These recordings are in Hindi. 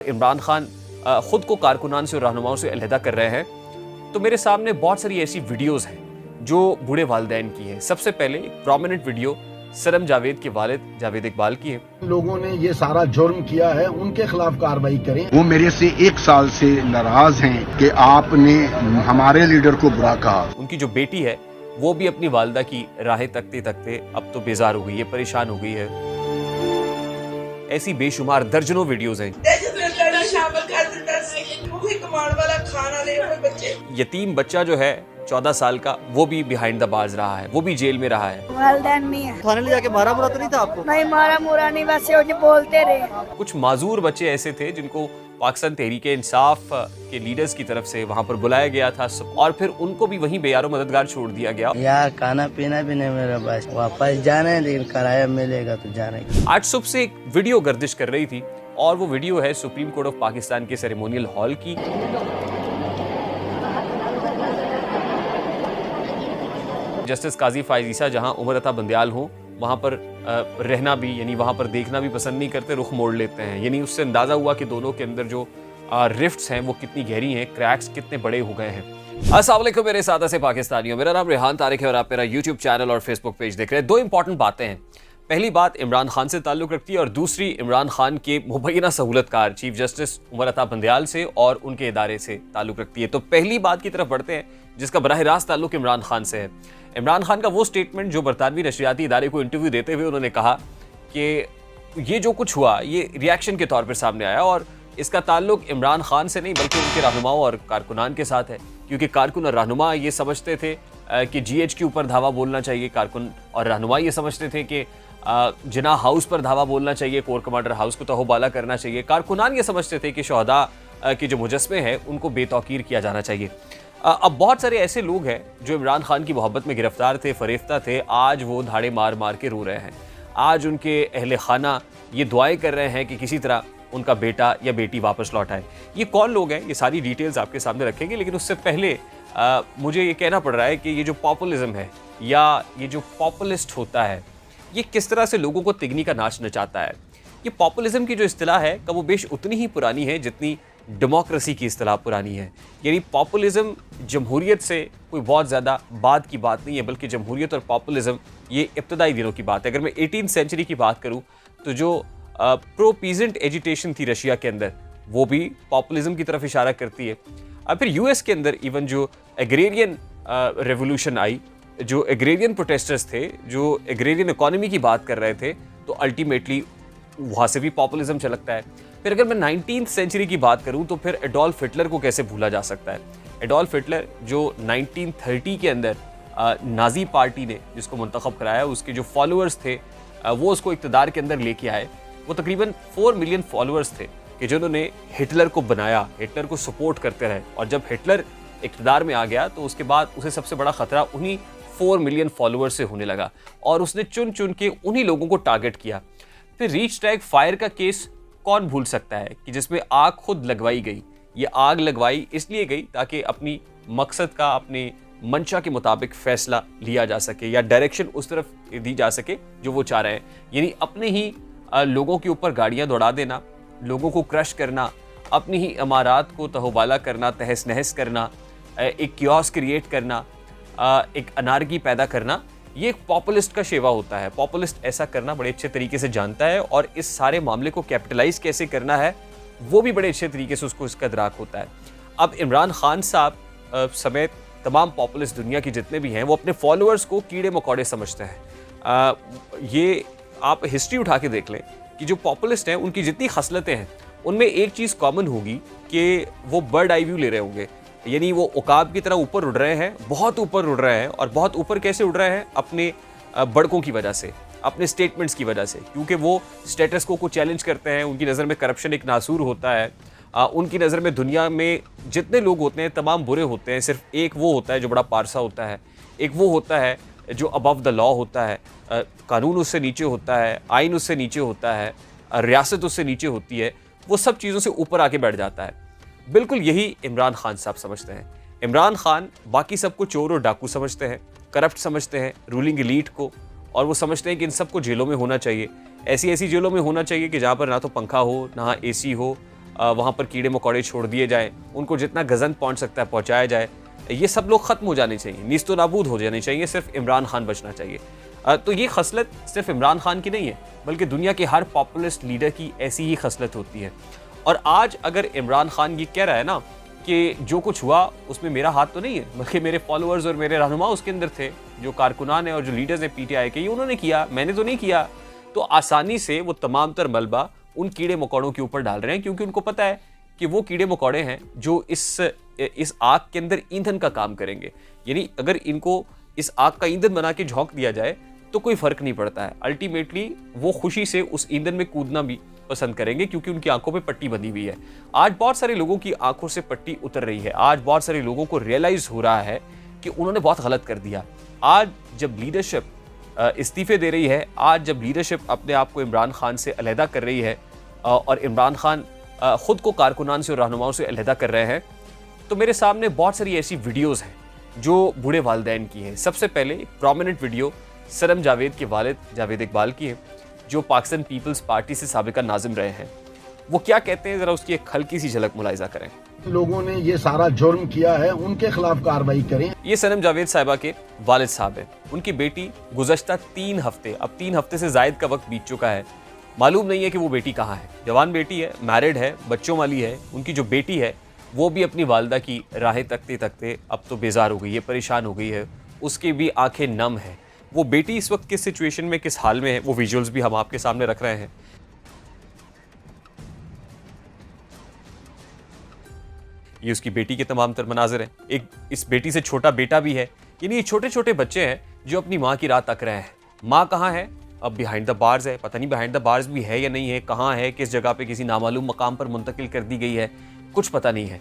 इमरान खान खुद को कारकुनान से और रहनुमाओं से अलहदा कर रहे हैं, तो मेरे सामने बहुत सारी ऐसी वीडियोस हैं जो बूढ़े वालिदैन की हैं। सबसे पहले एक प्रोमिनेंट वीडियो सनम जावेद के वालिद जावेद इकबाल की है। लोगों ने ये सारा जुर्म किया है, उनके खिलाफ कार्रवाई करें। वो मेरे से 1 साल से नाराज हैं कि आपने हमारे लीडर को बुरा कहा। उनकी जो बेटी है वो भी अपनी वालिदा की राहें तकते तकते अब तो बेजार हो गई है, परेशान हो गई है। ऐसी बेशुमार दर्जनों वीडियोस हैं। यतीम बच्चा जो है 14 साल का, वो भी बिहाइंड द बार्स रहा है, वो भी जेल में रहा है। वालिदैन नहीं है। थाने ले जाके मारा मुरा तो नहीं था आपको? नहीं मारा मुरा नहीं, वैसे वो जो बोलते रहे। कुछ माजूर बच्चे ऐसे थे जिनको पाकिस्तान तहरीके इंसाफ के लीडर्स की तरफ से वहां पर बुलाया गया था और फिर उनको भी वहीं बेयारो मददगार छोड़ दिया गया। यार खाना पीना भी नहीं मेरा, बस वापस जाना है, लेकिन किराया मिलेगा तो जाने का। आज सुबह से एक वीडियो गर्दिश कर रही थी और वो वीडियो है सुप्रीम कोर्ट ऑफ पाकिस्तान के सेरेमोनियल हॉल की। जस्टिस काजी फायज ईसा जहां उमर अता बंदयाल हों, वहां पर रहना भी यानी वहां पर देखना भी पसंद नहीं करते, रुख मोड़ लेते हैं। यानी उससे अंदाजा हुआ कि दोनों के अंदर जो रिफ्ट्स हैं वो कितनी गहरी हैं, क्रैक्स कितने बड़े हो गए हैं। अस्सलाम वालेकुम मेरे साथ ऐसे पाकिस्तानियों, मेरा नाम रेहान तारिक है और आप मेरा यूट्यूब चैनल और फेसबुक पेज देख रहे हैं। दो इंपॉर्टेंट बातें हैं। पहली बात इमरान खान से ताल्लुक़ रखती है और दूसरी इमरान खान के मुबैना सहूलतकार चीफ जस्टिस उमर अता बंदयाल से और उनके इदारे से ताल्लुक़ रखती है। तो पहली बात की तरफ बढ़ते हैं जिसका बराह रास्त ताल्लुक़ इमरान खान से है। इमरान खान का वो स्टेटमेंट जो बरतानवी नशरियाती इदारे को इंटरव्यू देते हुए उन्होंने कहा कि ये जो कुछ हुआ ये रिएक्शन के तौर पर सामने आया और इसका ताल्लुक इमरान खान से नहीं बल्कि उनके रहनुमाओं और कारकुनान के साथ है, क्योंकि कारकुन और रहनुमा ये समझते थे कि GH के ऊपर धावा बोलना चाहिए, कारकुन और रहनुमा ये समझते थे कि जिना हाउस पर धावा बोलना चाहिए, कोर कमांडर हाउस को तहोबाला करना चाहिए। कारकुनान ये समझते थे कि शहदा के जो मुजस्मे हैं उनको बेतौकीर किया जाना चाहिए। अब बहुत सारे ऐसे लोग हैं जो इमरान खान की मोहब्बत में गिरफ्तार थे, फरेफ्ता थे, आज वो धाड़े मार मार के रो रहे हैं। आज उनके अहले खाना ये दुआएं कर रहे हैं कि किसी तरह उनका बेटा या बेटी वापस लौट आए। ये कौन लोग हैं, ये सारी डिटेल्स आपके सामने रखेंगे, लेकिन उससे पहले मुझे ये कहना पड़ रहा है कि ये जो पॉपुलिज्म है या ये जो पॉपुलिस्ट होता है ये किस तरह से लोगों को तिगनी का नाच नचाता है। ये पॉपुलिज्म की जो इस्तिलाह है कमोबेश उतनी ही पुरानी है जितनी डेमोक्रेसी की इस्तिलाह पुरानी है। यानी पॉपुलिज्म जमहूरियत से कोई बहुत ज़्यादा बाद की बात नहीं है, बल्कि जमहूरियत और पॉपुलिज्म ये इब्तदाई दिनों की बात है। अगर मैं 18वीं सेंचुरी की बात करूँ तो जो प्रो पीजेंट एजिटेशन थी रशिया के अंदर, वो भी पॉपुलिज्म की तरफ इशारा करती है। अब फिर US के अंदर इवन जो एग्रेरियन रेवोल्यूशन आई, जो एग्रेरियन प्रोटेस्टर्स थे, जो एग्रेरियन इकोनॉमी की बात कर रहे थे, तो अल्टीमेटली वहाँ से भी पॉपुलिज्म झलकता है। फिर अगर मैं 19वीं सेंचुरी की बात करूँ तो फिर एडोल्फ हिटलर को कैसे भूला जा सकता है। एडोल्फ हिटलर जो 1930 के अंदर नाजी पार्टी ने जिसको मुंतखब कराया, उसके जो फॉलोअर्स थे वो उसको इक़्तिदार के अंदर लेके आए। वो तकरीबन 4 मिलियन फॉलोअर्स थे कि जिन्होंने हिटलर को बनाया, हिटलर को सपोर्ट करते रहे। और जब हिटलर इक़्तिदार में आ गया तो उसके बाद उसे सबसे बड़ा खतरा उन्हीं 4 मिलियन फॉलोअर्स से होने लगा और उसने चुन चुन के उन्हीं लोगों को टारगेट किया। फिर रीच टैग फायर का केस कौन भूल सकता है कि जिसमें आग खुद लगवाई गई। ये आग लगवाई इसलिए गई ताकि अपनी मकसद का, अपने मंशा के मुताबिक फैसला लिया जा सके या डायरेक्शन उस तरफ दी जा सके जो वो चाह रहे हैं। यानी अपने ही लोगों के ऊपर गाड़ियां दौड़ा देना, लोगों को क्रश करना, अपनी ही इमारात को तहोबाला करना, तहस नहस करना, एक कियोस क्रिएट करना, एक अनारकी पैदा करना, ये एक पॉपुलिस्ट का शेवा होता है। पॉपुलिस्ट ऐसा करना बड़े अच्छे तरीके से जानता है और इस सारे मामले को कैपिटलाइज कैसे करना है वो भी बड़े अच्छे तरीके से उसको इसका इदराक होता है। अब इमरान खान साहब समेत तमाम पॉपुलिस्ट दुनिया के जितने भी हैं वो अपने फॉलोअर्स को कीड़े मकोड़े समझते हैं। ये आप हिस्ट्री उठा के देख लें कि जो पॉपुलिस्ट हैं उनकी जितनी खसलतें हैं उनमें एक चीज़ कॉमन होगी कि वो बर्ड आई व्यू ले रहे होंगे। यानी वो उकाब की तरह ऊपर उड़ रहे हैं, बहुत ऊपर उड़ रहे हैं। और बहुत ऊपर कैसे उड़ रहे हैं? अपने बड़कों की वजह से, अपने स्टेटमेंट्स की वजह से, क्योंकि वो स्टेटस को चैलेंज करते हैं। उनकी नज़र में करप्शन एक नासूर होता है। उनकी नज़र में दुनिया में जितने लोग होते हैं तमाम बुरे होते हैं। सिर्फ एक वो होता है जो बड़ा पारसा होता है, एक वो होता है जो अबव द लॉ होता है, कानून उससे नीचे होता है, आइन उससे नीचे होता है, रियासत उससे नीचे होती है। वो सब चीज़ों से ऊपर आके बैठ जाता है। बिल्कुल यही इमरान खान साहब समझते हैं। इमरान खान बाकी सबको चोर और डाकू समझते हैं, करप्ट समझते हैं रूलिंग एलीट को, और वो समझते हैं कि इन सबको जेलों में होना चाहिए। ऐसी ऐसी जेलों में होना चाहिए कि जहाँ पर ना तो पंखा हो, ना AC हो, वहाँ पर कीड़े मकोड़े छोड़ दिए जाएं, उनको जितना गजन पहुँच सकता है पहुँचाया जाए। ये सब लोग ख़त्म हो जाने चाहिए, नीस्तो नाबूद हो जाने चाहिए, सिर्फ इमरान खान बचना चाहिए। तो ये खसलत सिर्फ इमरान खान की नहीं है, बल्कि दुनिया के हर पॉपुलिस्ट लीडर की ऐसी ही खसलत होती है। और आज अगर इमरान खान ये कह रहा है ना कि जो कुछ हुआ उसमें मेरा हाथ तो नहीं है, बल्कि मेरे फॉलोअर्स और मेरे रहनुमा उसके अंदर थे, जो कारकुनान हैं और जो लीडर्स हैं पीटीआई के, ये उन्होंने किया, मैंने तो नहीं किया, तो आसानी से वो तमाम तर मलबा उन कीड़े मकोड़ों के ऊपर डाल रहे हैं, क्योंकि उनको पता है कि वो कीड़े मकोड़े हैं जो इस आग के अंदर ईंधन का काम करेंगे। यानी अगर इनको इस आग का ईंधन बना के झोंक दिया जाए तो कोई फर्क नहीं पड़ता है। अल्टीमेटली वो खुशी से उस ईंधन में कूदना भी पसंद करेंगे, क्योंकि उनकी आंखों पे पट्टी बंधी हुई है। आज बहुत सारे लोगों की आंखों से पट्टी उतर रही है। आज बहुत सारे लोगों को रियलाइज हो रहा है कि उन्होंने बहुत गलत कर दिया। आज जब लीडरशिप इस्तीफे दे रही है, आज जब लीडरशिप अपने आप को इमरान खान से अलहदा कर रही है और इमरान खान खुद को कारकुनान से और रहनुमाओं से अलहदा कर रहे हैं, तो मेरे सामने बहुत सारी ऐसी वीडियोस हैं जो बूढ़े वालिदैन की हैं। सबसे पहले एक प्रोमिनेंट वीडियो सनम जावेद के वालिद जावेद इकबाल की है, जो पाकिस्तान पीपल्स पार्टी से साबिका नाजिम रहे हैं। वो क्या कहते हैं, जरा उसकी एक हल्की सी झलक मुलाहिजा करें। लोगों ने ये सारा जुर्म किया है, उनके खिलाफ कार्रवाई करें। ये सनम जावेद साहिबा के वालिद साहब हैं। उनकी बेटी गुज़श्ता 3 हफ्ते, अब 3 हफ्ते से जायद का वक्त बीत चुका है, मालूम नहीं है कि वो बेटी कहाँ है। जवान बेटी है, मैरिड है, बच्चों वाली है। उनकी जो बेटी है वो भी अपनी वालदा की राहें तकते तकते अब तो बेजार हो गई है, परेशान हो गई है, उसकी भी आंखें नम है। वो बेटी इस वक्त किस सिचुएशन में, किस हाल में है, वो विजुअल्स भी हम आपके सामने रख रहे हैं। ये उसकी बेटी के तमाम तर मनाजिर हैं। एक इस बेटी से छोटा बेटा भी है। यानी ये छोटे छोटे बच्चे हैं जो अपनी माँ की राह तक रहे हैं। माँ कहाँ है? अब बिहाइंड द बार्स है। पता नहीं बिहाइंड द बार्स भी है या नहीं है, कहाँ है, किस जगह पे किसी नामालूम मकाम पर मुंतकिल कर दी गई है, कुछ पता नहीं है।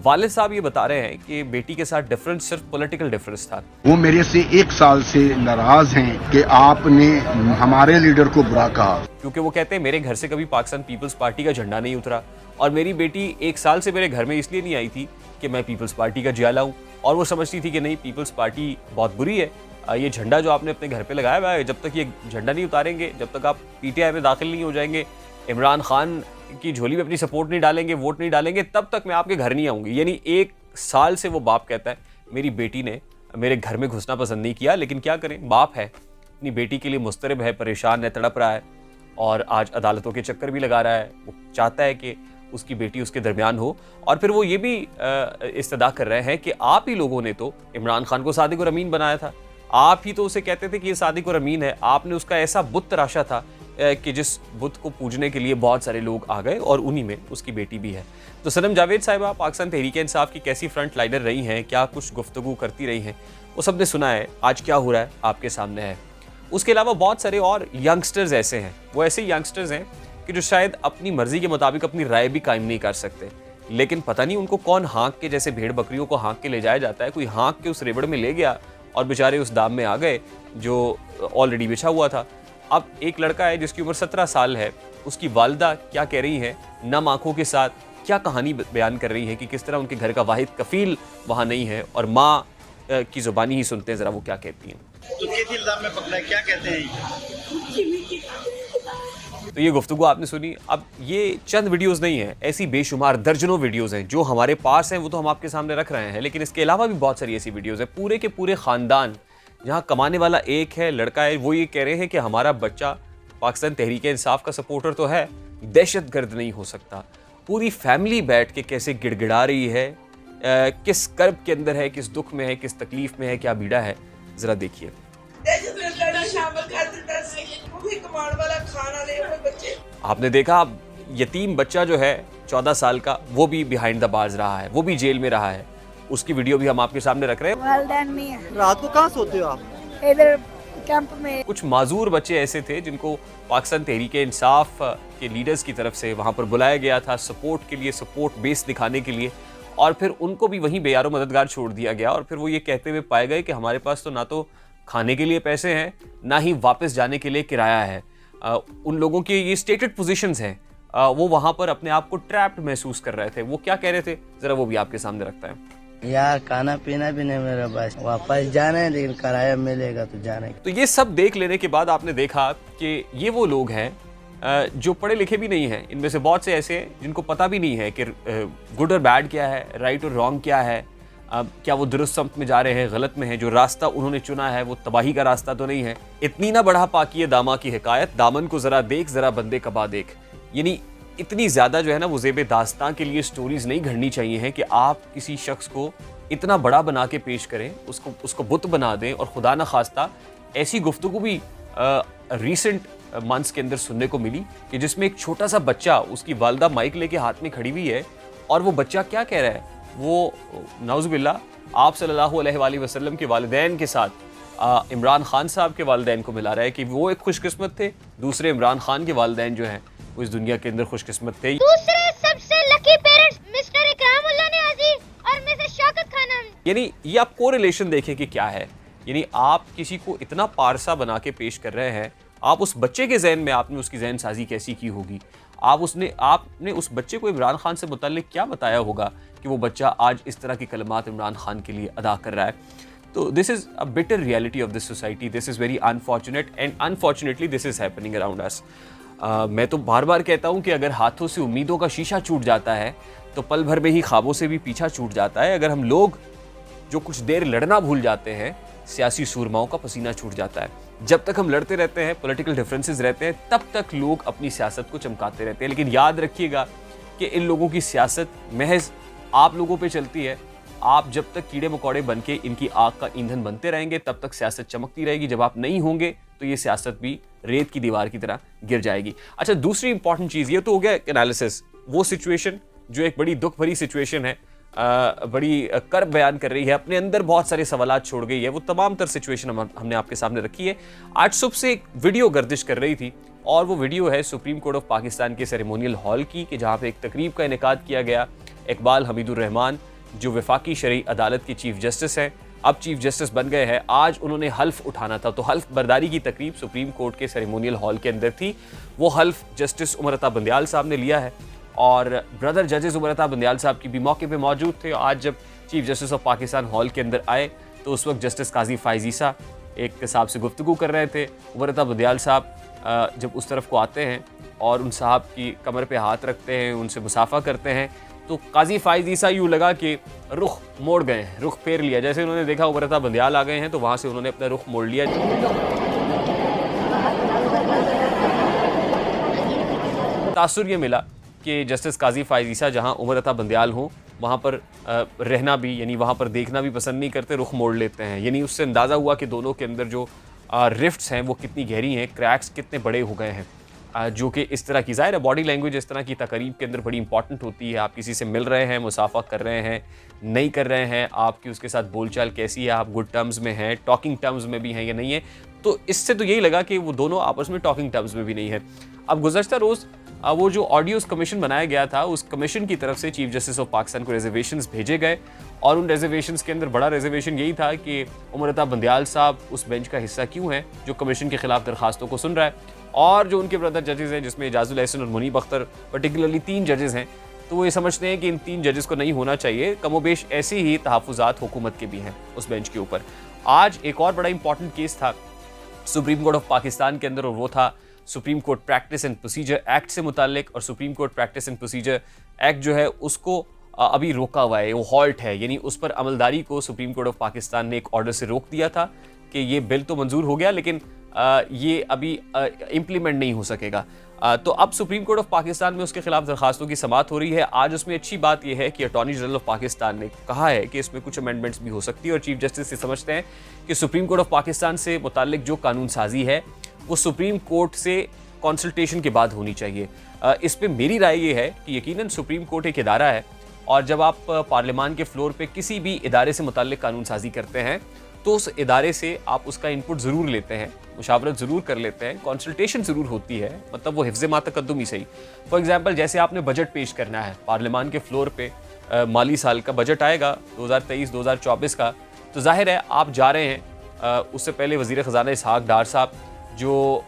वालिद साहब ये बता रहे हैं कि बेटी के साथ डिफरेंस सिर्फ पॉलिटिकल डिफरेंस था। वो मेरे से 1 साल से नाराज हैं कि आपने हमारे लीडर को बुरा कहा, क्योंकि वो कहते हैं मेरे घर से कभी पाकिस्तान पीपल्स पार्टी का झंडा नहीं उतरा, और मेरी बेटी 1 साल से मेरे घर में इसलिए नहीं आई थी कि मैं पीपल्स पार्टी का जिया लाऊं, और वो समझती थी कि नहीं, पीपल्स पार्टी बहुत बुरी है, ये झंडा जो आपने अपने घर पे लगाया हुआ है, जब तक ये झंडा नहीं उतारेंगे, जब तक आप पीटीआई में दाखिल नहीं हो जाएंगे, इमरान खान की झोली में अपनी सपोर्ट नहीं डालेंगे, वोट नहीं डालेंगे, तब तक मैं आपके घर नहीं आऊँगी। यानी 1 साल से वो बाप कहता है मेरी बेटी ने मेरे घर में घुसना पसंद नहीं किया, लेकिन क्या करें, बाप है, अपनी बेटी के लिए मुस्तरब है, परेशान है, तड़प रहा है, और आज अदालतों के चक्कर भी लगा रहा है। वो चाहता है कि उसकी बेटी उसके दरमियान हो, और फिर वो ये भी इस्तदा कर रहे हैं कि आप ही लोगों ने तो इमरान खान को सादिक और अमीन बनाया था, आप ही तो उसे कहते थे कि ये सादिक और अमीन है, आपने उसका ऐसा बुत तराशा था कि जिस बुत को पूजने के लिए बहुत सारे लोग आ गए, और उन्हीं में उसकी बेटी भी है। तो सनम जावेद साहिबा पाकिस्तान तहरीक इंसाफ की कैसी फ्रंट लाइनर रही हैं, क्या कुछ गुफ्तगू करती रही हैं, वो सब ने सुना है। आज क्या हो रहा है आपके सामने है। उसके अलावा बहुत सारे और यंगस्टर्स ऐसे हैं, वो ऐसे यंगस्टर्स हैं कि जो शायद अपनी मर्जी के मुताबिक अपनी राय भी कायम नहीं कर सकते, लेकिन पता नहीं उनको कौन हाँक के, जैसे भेड़ बकरियों को हाँक के ले जाया जाता है, कोई हाँक के उस रेवड़ में ले गया और बेचारे उस दाम में आ गए जो ऑलरेडी बिछा हुआ था। अब एक लड़का है जिसकी उम्र 17 साल है, उसकी वालिदा क्या कह रही हैं, नम आंखों के साथ क्या कहानी बयान कर रही है कि किस तरह उनके घर का वाहिद कफील वहाँ नहीं है, और माँ की ज़ुबानी ही सुनते हैं ज़रा वो क्या कहती हैं। तो किस इल्जाम में पकड़ा है, क्या कहते हैं? तो ये गुफ्तगू आपने सुनी। अब ये चंद वीडियोस नहीं है, ऐसी बेशुमार दर्जनों वीडियोस हैं जो हमारे पास हैं, वो तो हम आपके सामने रख रहे हैं, लेकिन इसके अलावा भी बहुत सारी ऐसी वीडियोस हैं। पूरे के पूरे ख़ानदान, जहाँ कमाने वाला एक है, लड़का है, वो ये कह रहे हैं कि हमारा बच्चा पाकिस्तान तहरीक इंसाफ का सपोर्टर तो है, दहशतगर्द नहीं हो सकता। पूरी फैमिली बैठ के कैसे गिड़गिड़ा रही है, किस कर्ब के अंदर है, किस दुख में है, किस तकलीफ में है, क्या बीड़ा है, ज़रा देखिए। आपने देखा यतीम बच्चा जो है 14 साल का, वो भी बिहाइंड द बार्स रहा है, वो भी जेल में रहा है, उसकी वीडियो भी हम आपके सामने रख रहे हैं। वालिदैन नहीं है। रात को कहाँ सोते हो आप? इधर कैंप में। कुछ माजूर बच्चे ऐसे थे जिनको पाकिस्तान तहरीक इंसाफ के लीडर्स की तरफ से वहाँ पर बुलाया गया था सपोर्ट के लिए, सपोर्ट बेस दिखाने के लिए, और फिर उनको भी वहीं बेयारो मददगार छोड़ दिया गया, और फिर वो ये कहते हुए पाए गए कि हमारे पास तो ना तो खाने के लिए पैसे हैं, ना ही वापस जाने के लिए किराया है। उन लोगों के ये स्टेटेड पोजीशंस हैं, वो वहाँ पर अपने आप को ट्रैप्ड महसूस कर रहे थे। वो क्या कह रहे थे, ज़रा वो भी आपके सामने रखता है। यार खाना पीना भी नहीं मेरा पास, वापस जाना है, लेकिन किराया मिलेगा तो जाने। तो ये सब देख लेने के बाद आपने देखा कि ये वो लोग हैं जो पढ़े लिखे भी नहीं हैं, इनमें से बहुत से ऐसे हैं जिनको पता भी नहीं है कि गुड और बैड क्या है, राइट और रॉन्ग क्या है, क्या वो दुरुस्त सम्त में जा रहे हैं, गलत में है, जो रास्ता उन्होंने चुना है वो तबाही का रास्ता तो नहीं है। इतनी ना बढ़ा पाकी दामा की हिकायत, दामन को ज़रा देख ज़रा बंदे कबा देख। यानी इतनी ज़्यादा जो है ना वो ज़ेब दास्तां के लिए स्टोरीज़ नहीं घड़नी चाहिए हैं कि आप किसी शख्स को इतना बड़ा बना के पेश करें, उसको बुत बना दें। और खुदा न खास्ता ऐसी गुफ्तगू भी रिसेंट मंथ्स के अंदर सुनने को मिली कि जिसमें एक छोटा सा बच्चा, उसकी वालदा माइक लेके हाथ में खड़ी हुई है और वो बच्चा क्या कह रहा है, वो नाउज़ुबिल्लाह आप सल्लल्लाहु अलैहि वसल्लम के वालिदैन के साथ इमरान खान साहब के वालिदैन को मिला रहा है कि वो एक खुशकिस्मत थे, दूसरे इमरान खान के वालिदैन जो हैं वो इस दुनिया के अंदर खुशकिस्मत थे। दूसरे सबसे lucky parents mister Ikramullah Niazi और मिसेस शौकत खानम। यानी ये आप कोरिलेशन देखें कि क्या है। यानी आप किसी को इतना पारसा बना के पेश कर रहे हैं, आप उस बच्चे के जहन में आपने उसकी जहन साजी कैसी की होगी, आपने उस बच्चे को इमरान खान से मुताल्लिक क्या बताया होगा कि वो बच्चा आज इस तरह की कलमात इमरान खान के लिए अदा कर रहा है। तो this is a bitter reality of this society, this is very unfortunate and unfortunately this is happening around us. मैं तो बार बार कहता हूँ कि अगर हाथों से उम्मीदों का शीशा छूट जाता है तो पल भर में ही ख्वाबों से भी पीछा छूट जाता है। अगर हम लोग जो कुछ देर लड़ना भूल जाते हैं, सियासी सूरमाओं का पसीना छूट जाता है। जब तक हम लड़ते रहते हैं, पॉलिटिकल डिफरेंसेस रहते हैं, तब तक लोग अपनी सियासत को चमकाते रहते हैं। लेकिन याद रखिएगा कि इन लोगों की सियासत महज आप लोगों पे चलती है। आप जब तक कीड़े मकोड़े बन के इनकी आग का ईंधन बनते रहेंगे तब तक सियासत चमकती रहेगी। जब आप नहीं होंगे तो ये सियासत भी रेत की दीवार की तरह गिर जाएगी। अच्छा, दूसरी इंपॉर्टेंट चीज़ ये तो हो गया एनालिसिस, वो सिचुएशन जो एक बड़ी दुख भरी सिचुएशन है, बड़ी कर्ब बयान कर रही है, अपने अंदर बहुत सारे सवालात छोड़ गई है, वो तमाम तर सिचुएशन हमने आपके सामने रखी है। आज सुबह से एक वीडियो गर्दिश कर रही थी और वो वीडियो है सुप्रीम कोर्ट ऑफ पाकिस्तान के सेरेमोनियल हॉल की, कि जहाँ पे एक तकरीब का इनेकाद किया गया। इकबाल हमीदुर रहमान जो वफाकी शरई अदालत के चीफ जस्टिस हैं, अब चीफ जस्टिस बन गए हैं, आज उन्होंने हल्फ उठाना था। तो हल्फ बर्दारी की तकरीब सुप्रीम कोर्ट के सेरेमोनियल हॉल के अंदर थी। वो हल्फ जस्टिस उमर अता बंदयाल साहब ने लिया है और ब्रदर जजेस उमर अता बंदयाल साहब की भी मौके पे मौजूद थे। आज जब chief justice of Pakistan hall के अंदर आए तो उस वक्त जस्टिस काजी फाइज ईसा एक साहब से गुफ्तगू कर रहे थे। उमर अता बंदयाल साहब जब उस तरफ को आते हैं और उन साहब की कमर पे हाथ रखते हैं, उनसे मुसाफा करते हैं, तो काजी फाइज ईसा यूँ लगा कि रुख मोड़ गए, रुख फेर लिया। जैसे उन्होंने देखा उमर अता बंदयाल आ गए हैं तो वहाँ से उन्होंने अपना रुख मोड़ लिया। तासुर ये मिला कि जस्टिस काजी फाइज ईसा जहाँ उमर अता बंदयाल हों वहाँ पर रहना भी, यानी वहाँ पर देखना भी पसंद नहीं करते, रुख मोड़ लेते हैं। यानी उससे अंदाज़ा हुआ कि दोनों के अंदर जो रिफ्ट्स हैं वो कितनी गहरी हैं, क्रैक्स कितने बड़े हो गए हैं। जो कि इस तरह की, ज़ाहिर है बॉडी लैंग्वेज इस तरह की तकरीब के अंदर बड़ी इंपॉर्टेंट होती है। आप किसी से मिल रहे हैं, मुसाफा कर रहे हैं, नहीं कर रहे हैं, आपकी उसके साथ बोलचाल कैसी है, आप गुड टर्म्स में हैं, टॉकिंग टर्म्स में भी हैं या नहीं है। तो इससे तो यही लगा कि वो दोनों आपस में टॉकिंग टर्म्स में भी नहीं है। अब गुज़श्ता रोज़ वो जो ऑडियोज़ कमीशन बनाया गया था, उस कमीशन की तरफ से चीफ जस्टिस ऑफ पाकिस्तान को रिजर्वेशंस भेजे गए और उन रिजर्वेशंस के अंदर बड़ा रिजर्वेशन यही था कि उमर अता बंदयाल साहब उस बेंच का हिस्सा क्यों हैं जो कमीशन के खिलाफ दरखास्तों को सुन रहा है, और जो उनके ब्रदर जजेस हैं जिसमें एजाजुल एहसन और मुनीब अख्तर पर्टिकुलरली 3 जजेस हैं, तो वो ये समझते हैं कि इन 3 जजेस को नहीं होना चाहिए। कमोबेश ऐसे ही तहफ़्फ़ुज़ात हुकूमत के भी हैं उस बेंच के ऊपर। आज एक और बड़ा इंपॉर्टेंट केस था सुप्रीम कोर्ट ऑफ पाकिस्तान के अंदर और वो था supreme court practice and procedure act से मुतालिक। और supreme court practice and procedure act जो है उसको अभी रोका हुआ है, वो हॉल्ट है, यानी उस पर अमलदारी को सुप्रीम कोर्ट ऑफ पाकिस्तान ने एक ऑर्डर से रोक दिया था कि ये बिल तो मंजूर हो गया लेकिन ये अभी इम्प्लीमेंट नहीं हो सकेगा। तो अब सुप्रीम कोर्ट ऑफ पाकिस्तान में उसके खिलाफ दरखास्तों की समाअत हो रही है। आज उसमें अच्छी बात यह है कि अटॉर्नी जनरल ऑफ पाकिस्तान ने कहा है कि इसमें कुछ अमेंडमेंट्स भी हो सकती है और चीफ जस्टिस से समझते हैं कि सुप्रीम कोर्ट ऑफ पाकिस्तान से मुताल्लिक जो कानून साजी है वो सुप्रीम कोर्ट से कंसल्टेशन के बाद होनी चाहिए। इस पे मेरी राय ये है कि यकीनन सुप्रीम कोर्ट एक इदारा है और जब आप पार्लियामान के फ्लोर पे किसी भी इदारे से मुताल्लिक कानून साजी करते हैं तो उस इदारे से आप उसका इनपुट ज़रूर लेते हैं, मुशावरत ज़रूर कर लेते हैं, कंसल्टेशन ज़रूर होती है, मतलब वो हिफ्ज़ मा तक़द्दुम ही सही। फॉर एग्जांपल जैसे आपने बजट पेश करना है पार्लियामान के फ्लोर पे, माली साल का बजट आएगा 2023-2024 का, तो जाहिर है आप जा रहे हैं। उससे पहले वज़ीर ख़ज़ाना इसहाक़ डार साहब जो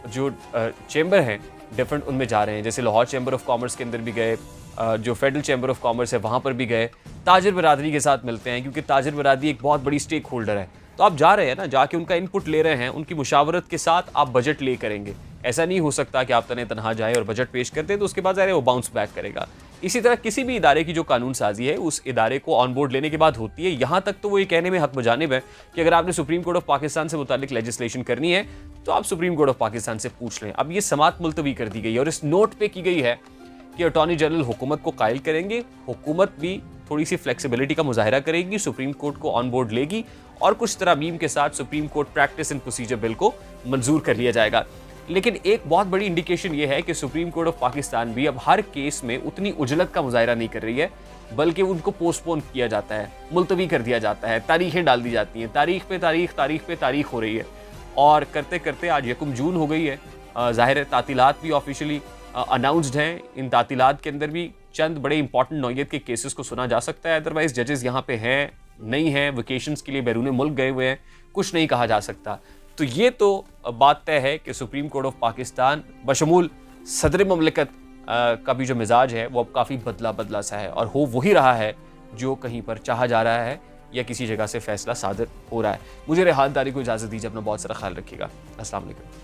चैम्बर हैं डिफरेंट उनमें जा रहे हैं, जैसे लाहौर चैम्बर ऑफ कॉमर्स के अंदर भी गए, जो फेडरल चैम्बर ऑफ कॉमर्स है वहाँ पर भी गए, ताजिर बरादरी के साथ मिलते हैं क्योंकि ताजिर बरादरी एक बहुत बड़ी स्टेक होल्डर है। तो आप जा रहे हैं ना, जाके उनका इनपुट ले रहे हैं, उनकी मुशावरत के साथ आप बजट ले करेंगे। ऐसा नहीं हो सकता कि आप तने तनहा जाए और बजट पेश करते हैं तो उसके बाद ज़ाहिर है वो बाउंस बैक करेगा। इसी तरह किसी भी इदारे की जो कानून साजी है उस इदारे को ऑन बोर्ड लेने के बाद होती है। यहाँ तक तो वो ये कहने में हक बजानिब है कि अगर आपने सुप्रीम कोर्ट ऑफ पाकिस्तान से मुतालिक लेजिस्लेशन करनी है तो आप सुप्रीम कोर्ट ऑफ पाकिस्तान से पूछ लें। अब ये समात मुलतवी कर दी गई है और इस नोट पे की गई है कि अटॉर्नी जनरल हुकूमत को कायल करेंगे, हुकूमत भी थोड़ी सी फ्लेक्सिबिलिटी का मुजाहरा करेगी, सुप्रीम कोर्ट को ऑन बोर्ड लेगी और कुछ तरमीम के साथ supreme court practice and procedure bill को मंजूर कर लिया जाएगा। लेकिन एक बहुत बड़ी इंडिकेशन ये है कि सुप्रीम कोर्ट ऑफ पाकिस्तान भी अब हर केस में उतनी उजलत का मुजाहरा नहीं कर रही है, बल्कि उनको पोस्टपोन किया जाता है, मुलतवी कर दिया जाता है, तारीखें डाल दी जाती हैं, तारीख पे तारीख हो रही है और करते करते आज 1 जून हो गई है। ज़ाहिर है तातीलात भी ऑफिशियली अनाउंस्ड हैं। इन तातीलात के अंदर भी चंद बड़े इंपॉर्टेंट नौयत के केसेस को सुना जा सकता है, अदरवाइज जजेस यहाँ पे हैं नहीं हैं, वेकेशंस के लिए बैरून मुल्क गए हुए हैं, कुछ नहीं कहा जा सकता। तो ये तो बात तय है कि सुप्रीम कोर्ट ऑफ पाकिस्तान बशमूल सदर ममलिकत का भी जो मिजाज है वो अब काफ़ी बदला सा है और हो वही रहा है जो कहीं पर चाहा जा रहा है या किसी जगह से फैसला सादर हो रहा है। मुझे रेहानदारी को इजाज़त दीजिए, अपना बहुत सारा ख्याल रखिएगा। अस्सलाम वालेकुम।